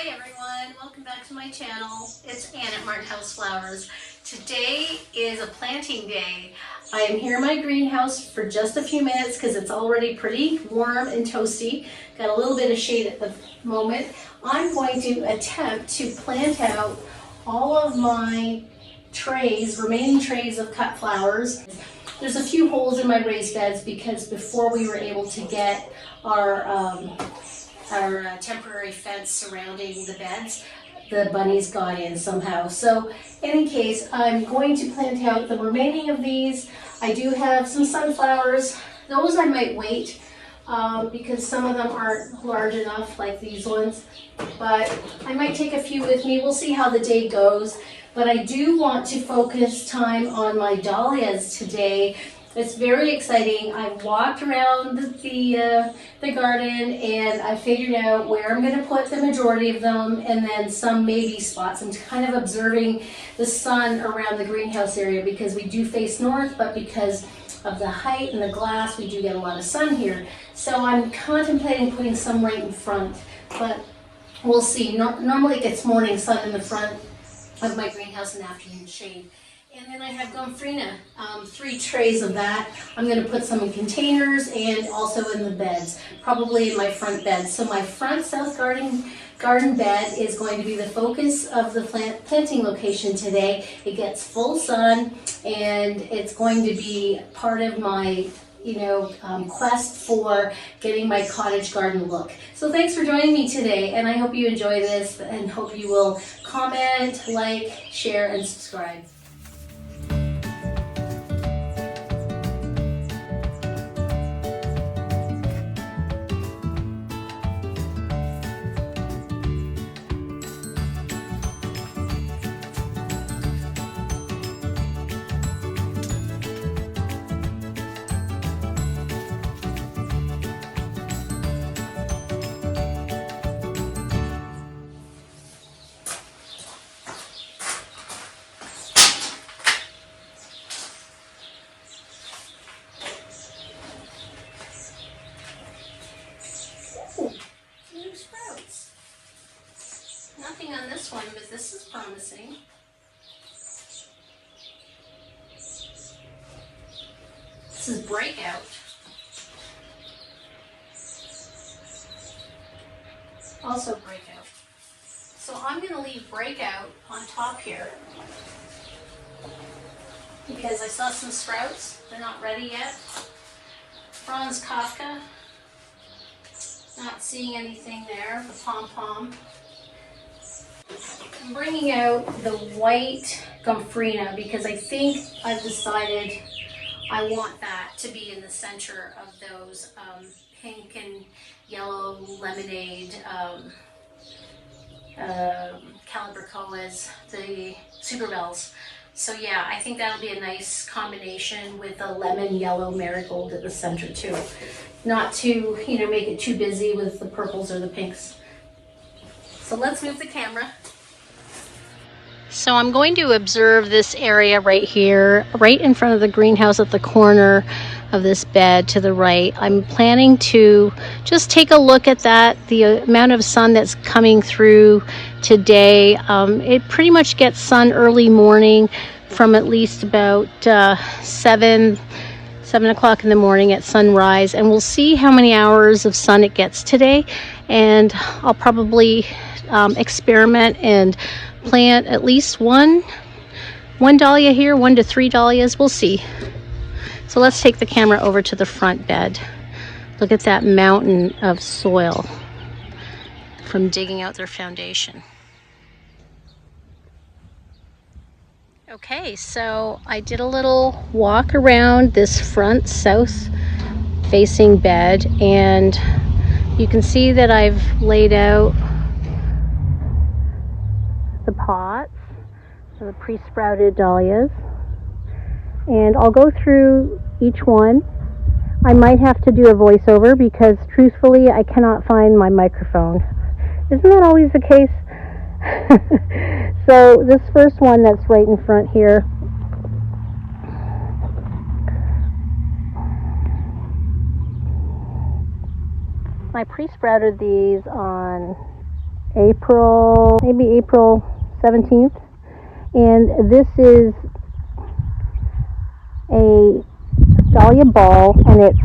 Hi everyone, welcome back to my channel. It's Ann at Martin House Flowers. Today is a planting day. I am here in my greenhouse for just a few minutes because it's already pretty warm and toasty. Got a little bit of shade at the moment. I'm going to attempt to plant out all of my remaining trays of cut flowers. There's a few holes in my raised beds because before we were able to get our temporary fence surrounding the beds, the bunnies got in somehow. So in any case, I'm going to plant out the remaining of these. I do have some sunflowers. Those I might wait because some of them aren't large enough like these ones, but I might take a few with me. We'll see how the day goes. But I do want to focus time on my dahlias today. It's very exciting. I've walked around the garden and I figured out where I'm going to put the majority of them, and then some maybe spots. I'm kind of observing the sun around the greenhouse area because we do face north, but because of the height and the glass, we do get a lot of sun here. So I'm contemplating putting some right in front, but we'll see. Normally it gets morning sun in the front of my greenhouse and afternoon shade. And then I have gomphrena, 3 trays of that. I'm going to put some in containers and also in the beds, probably in my front bed. So my front south garden bed is going to be the focus of the planting location today. It gets full sun and it's going to be part of my quest for getting my cottage garden look. So thanks for joining me today, and I hope you enjoy this and hope you will comment, like, share, and subscribe. New sprouts. Nothing on this one, but this is promising. This is breakout. Also breakout. So I'm going to leave breakout on top here because I saw some sprouts. They're not ready yet. Franz Kafka. Not seeing anything there, the pom-pom. I'm bringing out the white gomphrena because I think I've decided I want that to be in the center of those pink and yellow lemonade calibrachoas, the superbells. So yeah, I think that'll be a nice combination with a lemon yellow marigold at the center too. Not to, make it too busy with the purples or the pinks. So let's move the camera. So I'm going to observe this area right here, right in front of the greenhouse at the corner of this bed to the right. I'm planning to just take a look at that, the amount of sun that's coming through today. It pretty much gets sun early morning from at least about 7 o'clock in the morning at sunrise, and we'll see how many hours of sun it gets today, and I'll probably experiment and plant at least one dahlia here, 1 to 3 dahlias. We'll see. So let's take the camera over to the front bed. Look at that mountain of soil from digging out their foundation. Okay, so I did a little walk around this front south facing bed, and you can see that I've laid out the pots for the pre-sprouted dahlias, and I'll go through each one. I might have to do a voiceover because truthfully I cannot find my microphone. Isn't that always the case? So this first one that's right in front here, I pre-sprouted these on maybe April 17th. And this is a dahlia ball, and it's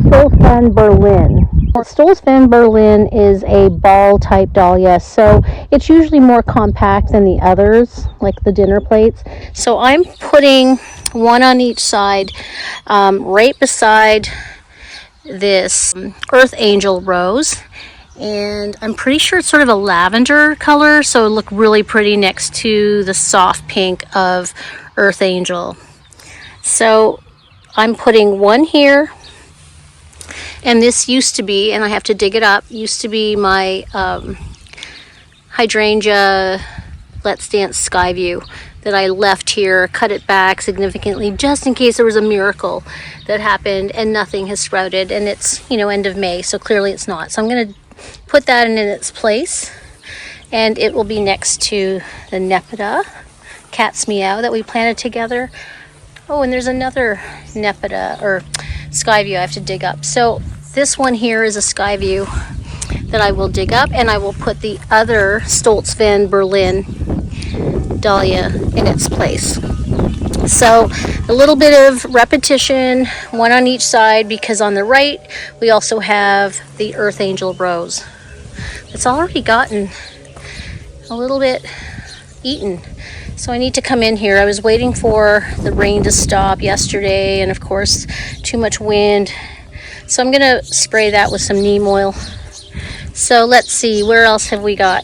Stolz van Berlin. Stolz van Berlin is a ball type dahlia, so it's usually more compact than the others, like the dinner plates. So I'm putting one on each side, right beside this Earth Angel rose. And I'm pretty sure it's sort of a lavender color, so it'll look really pretty next to the soft pink of Earth Angel. So I'm putting one here, and this used to be, and I have to dig it up, used to be my hydrangea Let's Dance Skyview that I left here, cut it back significantly just in case there was a miracle that happened, and nothing has sprouted, and it's, you know, end of May, so clearly it's not. So I'm going to put that in its place, and it will be next to the Nepeta, Cat's Meow, that we planted together. Oh, and there's another Nepeta, or Skyview, I have to dig up. So this one here is a Skyview that I will dig up, and I will put the other Stolz van Berlin dahlia in its place. So a little bit of repetition, one on each side, because on the right we also have the Earth Angel rose. It's already gotten a little bit eaten. So I need to come in here. I was waiting for the rain to stop yesterday, and of course too much wind. So I'm gonna spray that with some neem oil. So let's see, where else have we got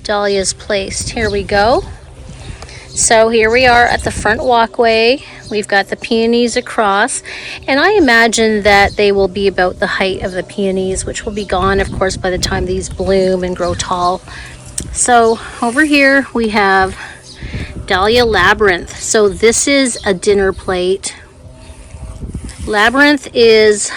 dahlias placed? Here we go. So here we are at the front walkway. We've got the peonies across, and I imagine that they will be about the height of the peonies, which will be gone, of course, by the time these bloom and grow tall. So over here we have Dahlia Labyrinth. So this is a dinner plate. Labyrinth is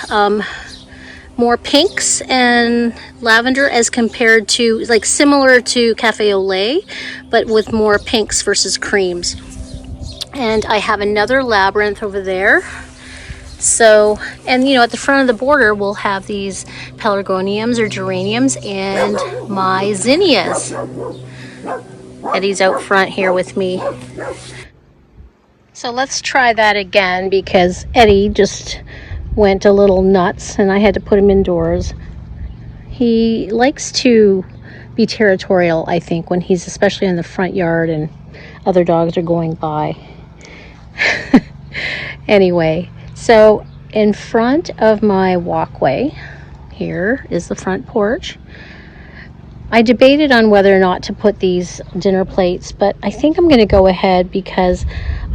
more pinks and lavender as compared to, like, similar to Cafe au Lait, but with more pinks versus creams. And I have another Labyrinth over there. So, and you know, at the front of the border we'll have these pelargoniums or geraniums and my zinnias. Eddie's out front here with me. So let's try that again, because Eddie just went a little nuts and I had to put him indoors. He likes to be territorial, I think, when he's especially in the front yard and other dogs are going by. Anyway, so in front of my walkway, here is the front porch. I debated on whether or not to put these dinner plates, but I think I'm going to go ahead because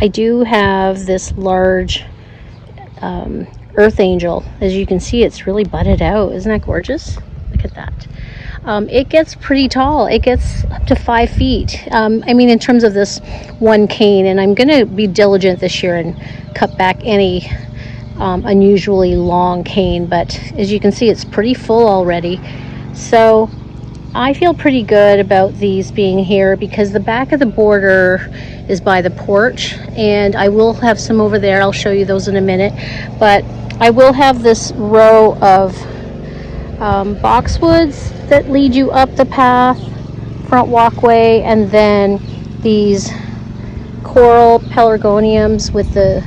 I do have this large Earth Angel. As you can see, it's really budded out. Isn't that gorgeous? Look at that. It gets pretty tall. It gets up to 5 feet. I mean, in terms of this one cane, and I'm going to be diligent this year and cut back any unusually long cane, but as you can see, it's pretty full already. So I feel pretty good about these being here because the back of the border is by the porch, and I will have some over there. I'll show you those in a minute, but I will have this row of boxwoods that lead you up the path, front walkway, and then these coral pelargoniums with the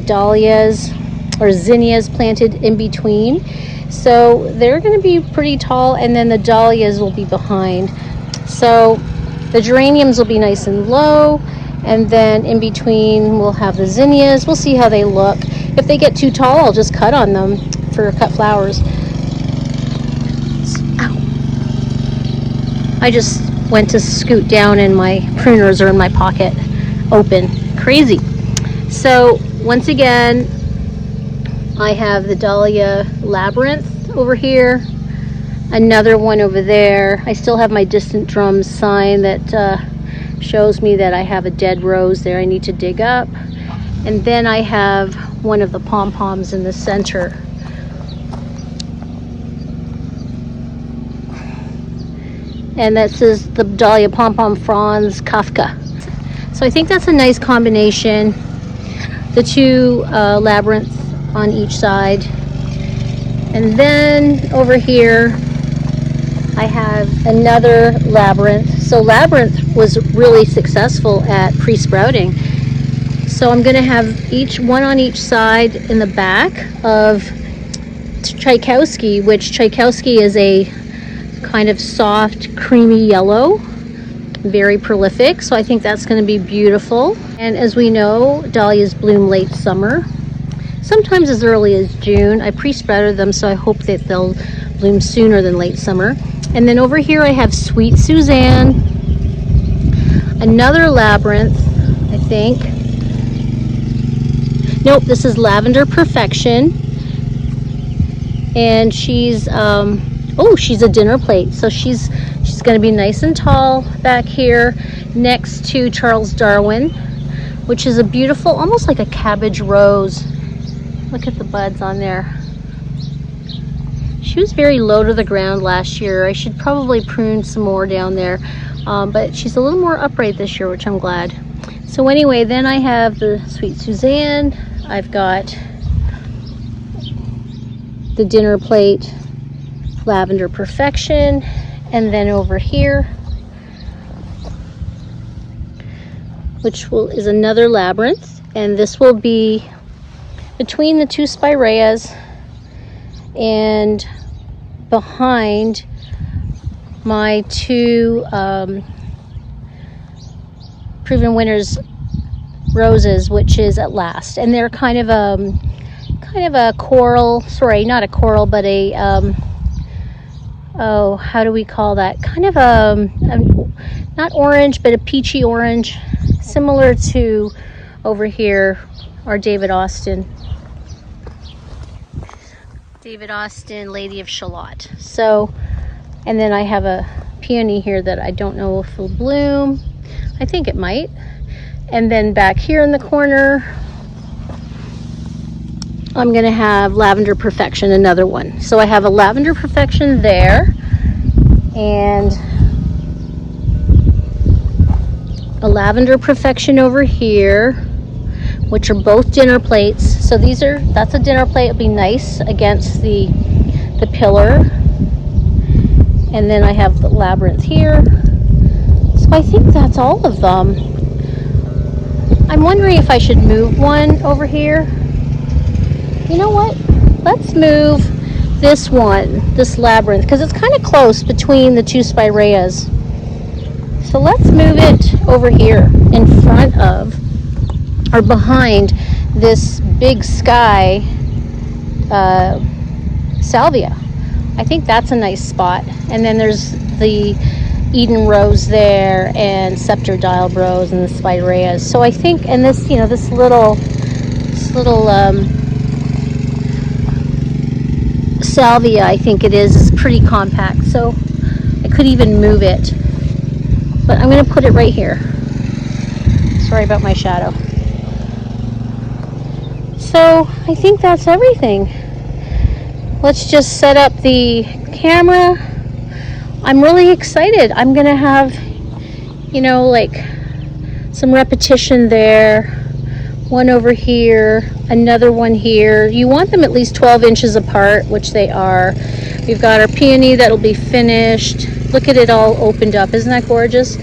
dahlias or zinnias planted in between. So they're going to be pretty tall, and then the dahlias will be behind. So the geraniums will be nice and low, and then in between we'll have the zinnias. We'll see how they look. If they get too tall, I'll just cut on them for cut flowers. Ow. I just went to scoot down and my pruners are in my pocket, open. Crazy. So once again, I have the Dahlia Labyrinth over here, another one over there. I still have my distant drums sign that shows me that I have a dead rose there I need to dig up. And then I have one of the pom-poms in the center. And that says the Dahlia Pom-Pom Franz Kafka. So I think that's a nice combination. The two labyrinths on each side. And then over here I have another labyrinth. So labyrinth was really successful at pre-sprouting. So I'm going to have each one on each side in the back of Tchaikovsky, which Tchaikovsky is a kind of soft, creamy yellow, very prolific. So I think that's going to be beautiful. And as we know, dahlias bloom late summer, sometimes as early as June. I pre-sprouted them, so I hope that they'll bloom sooner than late summer. And then over here I have Sweet Suzanne, another labyrinth, I think. Nope, this is Lavender Perfection. And she's she's a dinner plate, so she's going to be nice and tall back here next to Charles Darwin, which is a beautiful, almost like a cabbage rose. Look at the buds on there. She was very low to the ground last year. I should probably prune some more down there, but she's a little more upright this year, which I'm glad. So anyway, then I have the Sweet Suzanne. I've got the dinner plate Lavender Perfection, and then over here, which is another labyrinth, and this will be between the two spireas and behind my two Proven Winners roses, which is At Last, and they're kind of a coral, sorry, not a coral, but a oh, how do we call that? Kind of a not orange, but a peachy orange, similar to over here our David Austin, Lady of Shalott. So, and then I have a peony here that I don't know if it'll bloom. I think it might. And then back here in the corner, I'm going to have Lavender Perfection, another one. So I have a Lavender Perfection there, and a Lavender Perfection over here, which are both dinner plates. So that's a dinner plate. It'll be nice against the pillar. And then I have the labyrinth here. So I think that's all of them. I'm wondering if I should move one over here. You know what? Let's move this one, this labyrinth, because it's kind of close between the two spireas. So let's move it over here in front of, or behind, this big sky salvia. I think that's a nice spot. And then there's the Eden Rose there, and Scepter Dial Rose, and the Spireas. So I think, and this, you know, this little salvia, I think it is pretty compact. So I could even move it, but I'm going to put it right here. Sorry about my shadow. So I think that's everything. Let's just set up the camera. I'm really excited. I'm gonna have, you know, like some repetition there, one over here, another one here. You want them at least 12 inches apart, which they are. We've got our peony that'll be finished. Look at it all opened up. Isn't that gorgeous?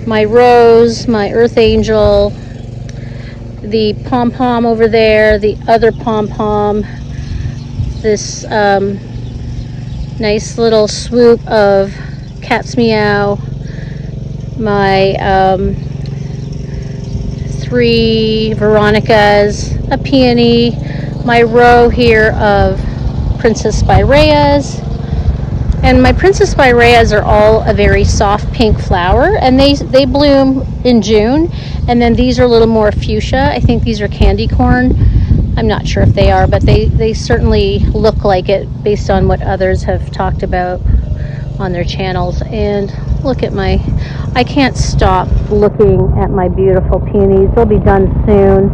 My rose, my earth angel, the pom-pom over there, the other pom-pom, this nice little swoop of cat's meow, my 3 Veronicas, a peony, my row here of Princess Spireas. And my Princess Spireas are all a very soft pink flower, and they bloom in June. And then these are a little more fuchsia. I think these are candy corn. I'm not sure if they are, but they certainly look like it based on what others have talked about on their channels. And look at I can't stop looking at my beautiful peonies. They'll be done soon.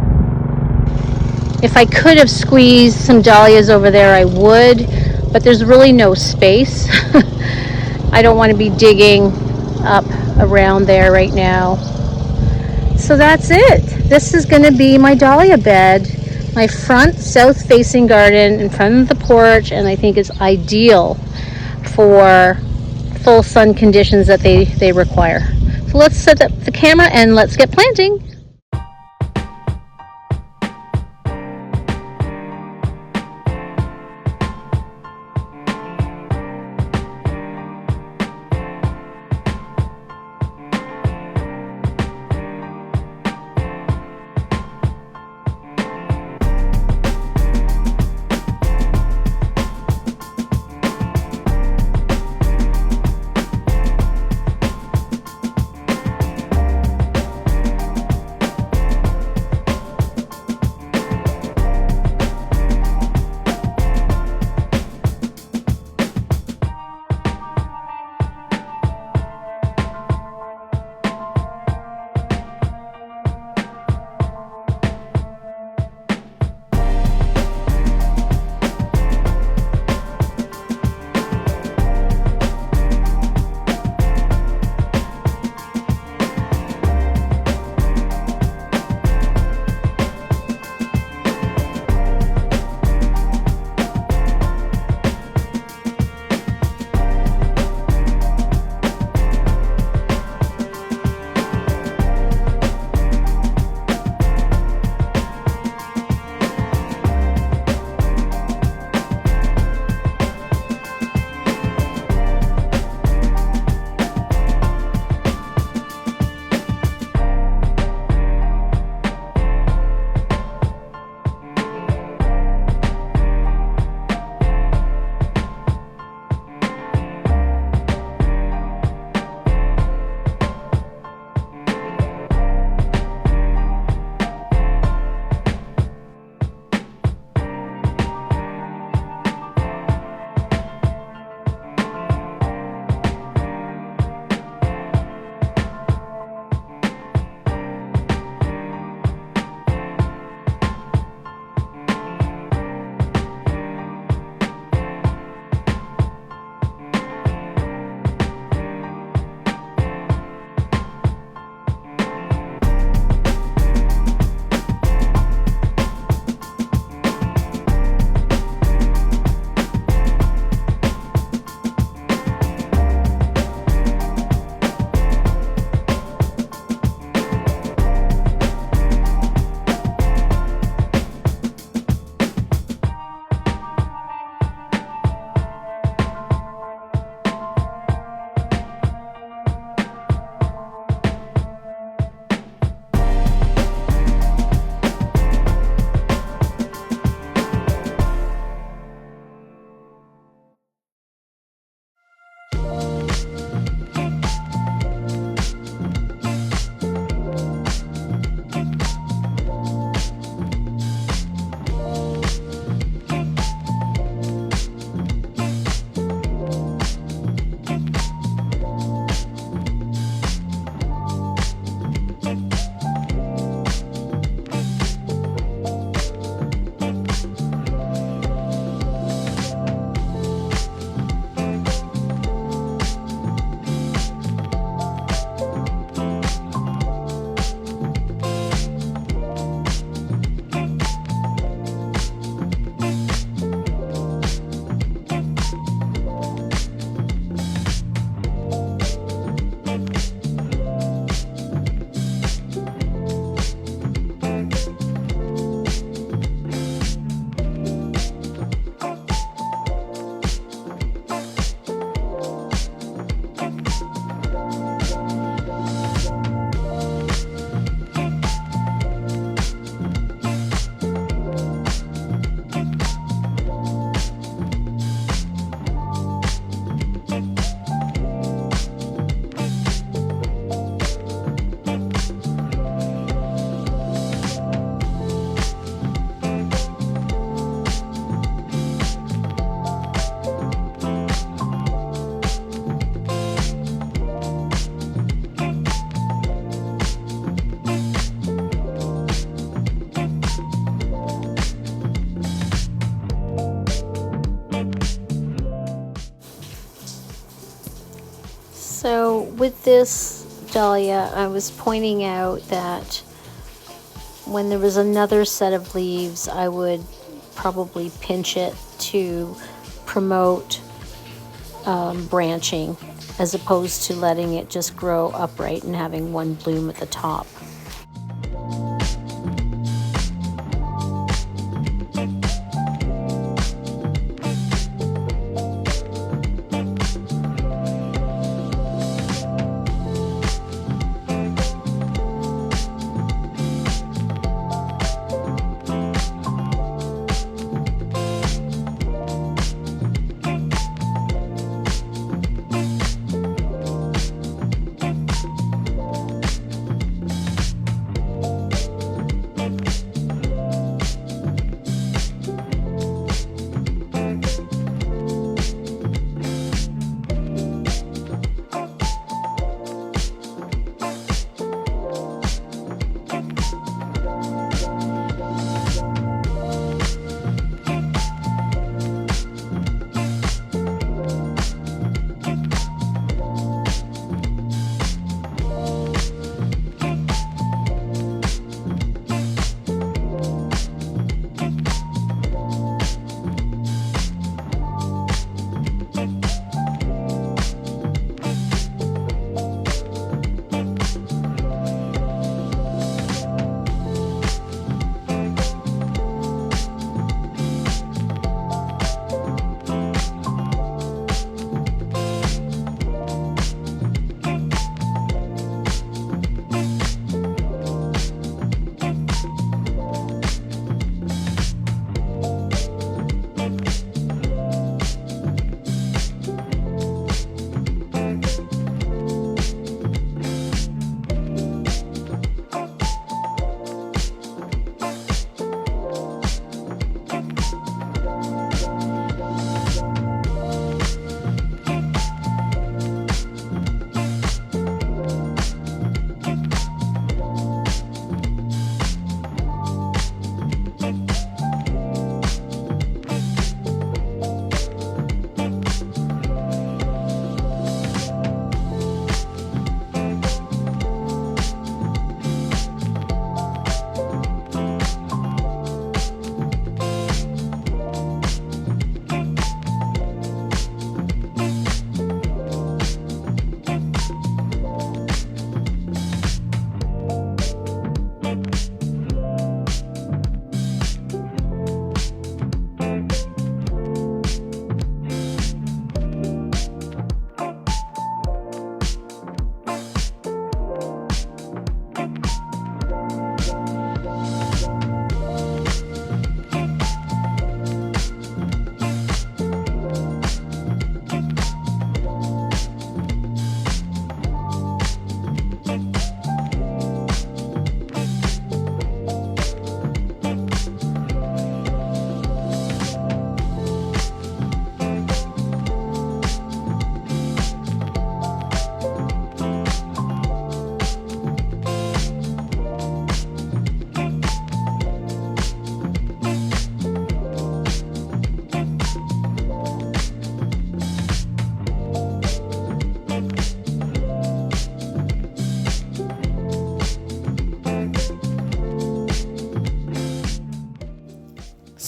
If I could have squeezed some dahlias over there, I would, but there's really no space. I don't want to be digging up around there right now. So that's it. This is going to be my dahlia bed my front south-facing garden in front of the porch, and I think it's ideal for full sun conditions that they require. So let's set up the camera and let's get planting. So with this dahlia, I was pointing out that when there was another set of leaves, I would probably pinch it to promote branching, as opposed to letting it just grow upright and having one bloom at the top.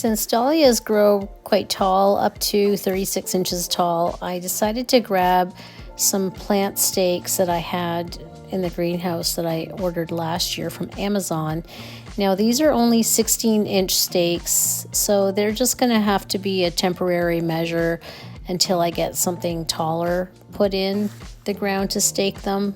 Since dahlias grow quite tall, up to 36 inches tall, I decided to grab some plant stakes that I had in the greenhouse that I ordered last year from Amazon. Now these are only 16-inch stakes, so they're just going to have to be a temporary measure until I get something taller put in the ground to stake them.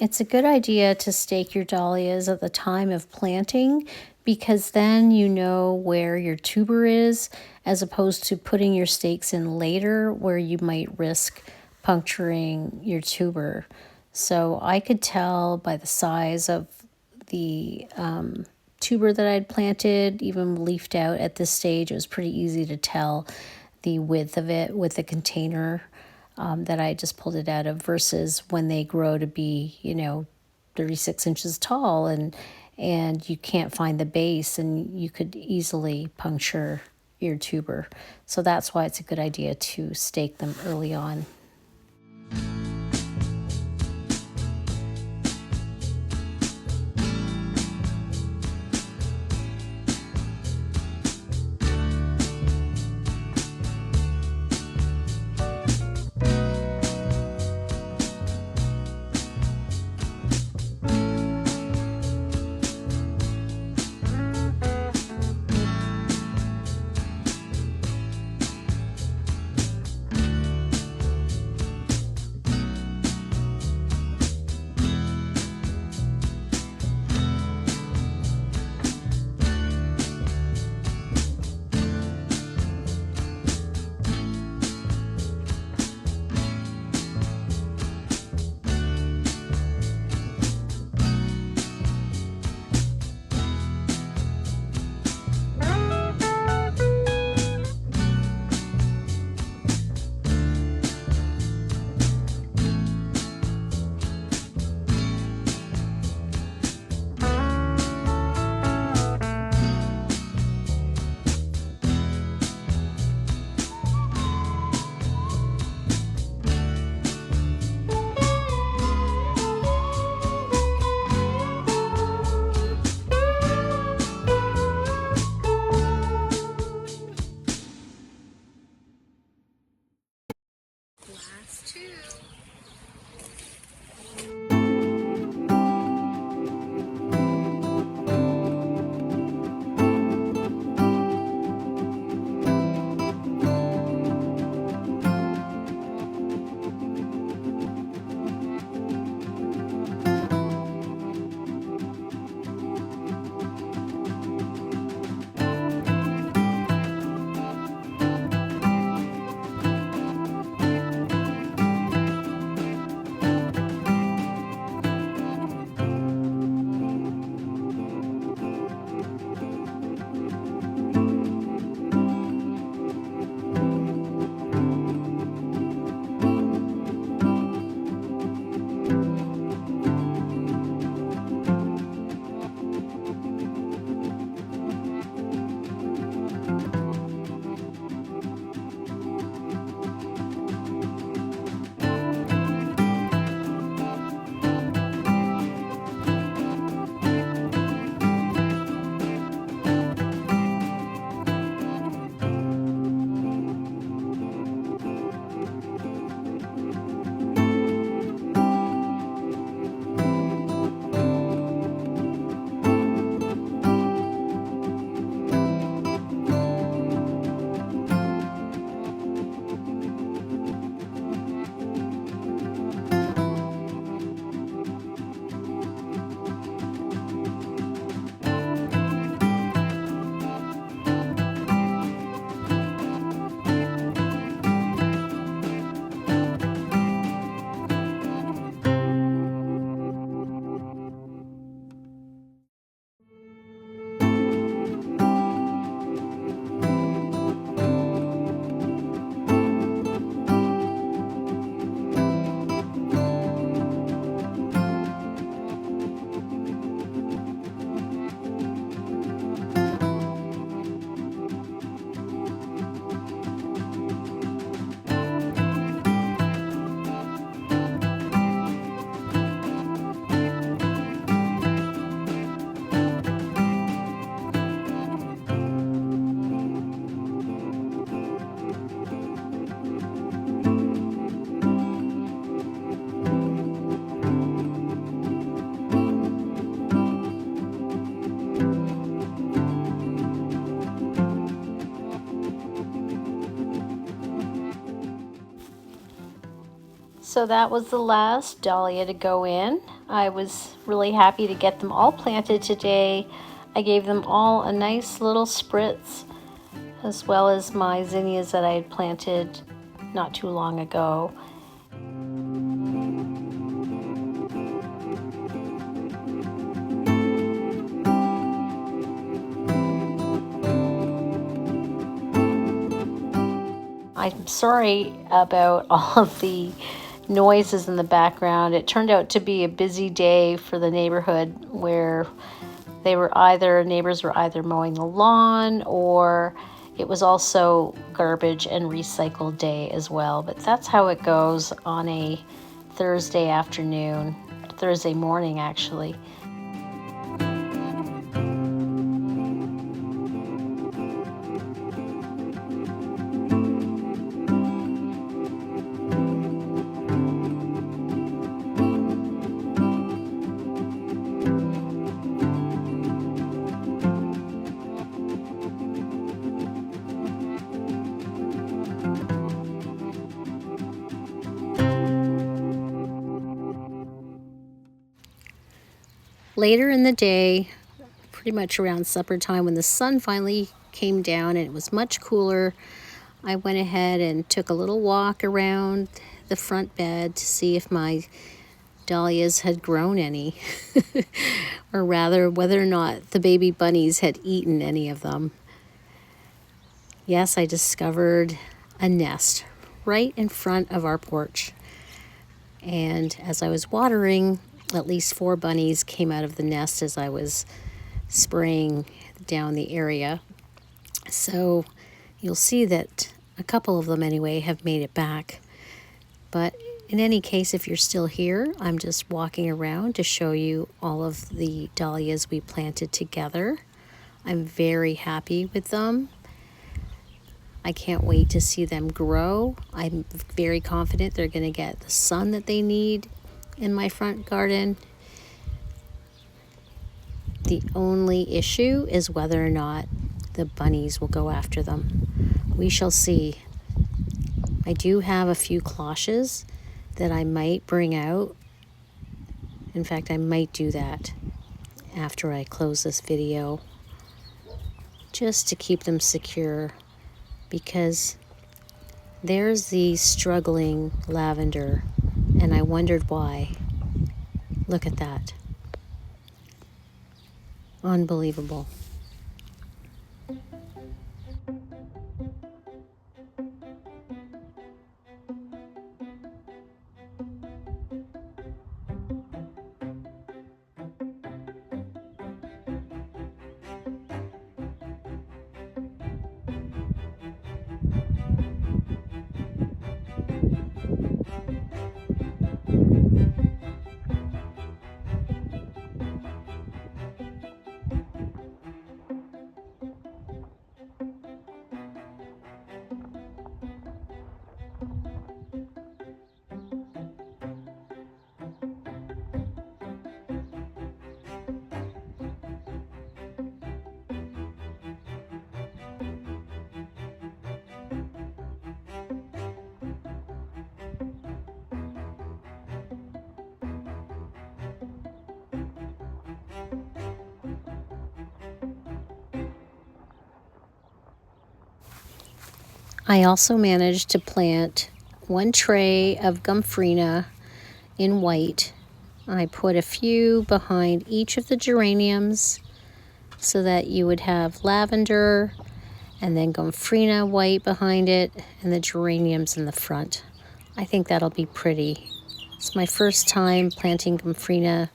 It's a good idea to stake your dahlias at the time of planting because then you know where your tuber is, as opposed to putting your stakes in later where you might risk puncturing your tuber. So I could tell by the size of the tuber that I'd planted, even leafed out at this stage. It was pretty easy to tell the width of it with the container that I just pulled it out of versus when they grow to be, 36 inches tall and you can't find the base and you could easily puncture your tuber. So that's why it's a good idea to stake them early on. So that was the last dahlia to go in. I was really happy to get them all planted today. I gave them all a nice little spritz, as well as my zinnias that I had planted not too long ago. I'm sorry about all of the noises in the background. It turned out to be a busy day for the neighborhood where neighbors were either mowing the lawn, or it was also garbage and recycle day as well. But that's how it goes on a Thursday afternoon, Thursday morning actually. Later in the day, pretty much around supper time, when the sun finally came down and it was much cooler, I went ahead and took a little walk around the front bed to see if my dahlias had grown any, or rather whether or not the baby bunnies had eaten any of them. Yes, I discovered a nest right in front of our porch. And as I was watering, at least 4 bunnies came out of the nest as I was spraying down the area. So you'll see that a couple of them anyway have made it back. But in any case, if you're still here, I'm just walking around to show you all of the dahlias we planted together. I'm very happy with them. I can't wait to see them grow. I'm very confident they're going to get the sun that they need in my front garden. The only issue is whether or not the bunnies will go after them. We shall see. I do have a few cloches that I might bring out. In fact, I might do that after I close this video, just to keep them secure, because there's the struggling lavender, and I wondered why. Look at that. Unbelievable. I also managed to plant 1 tray of gomphrena in white. I put a few behind each of the geraniums so that you would have lavender and then gomphrena white behind it and the geraniums in the front. I think that'll be pretty. It's my first time planting gomphrena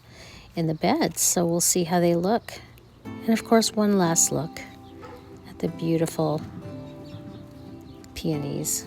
in the beds, so we'll see how they look. And of course, one last look at the beautiful peonies.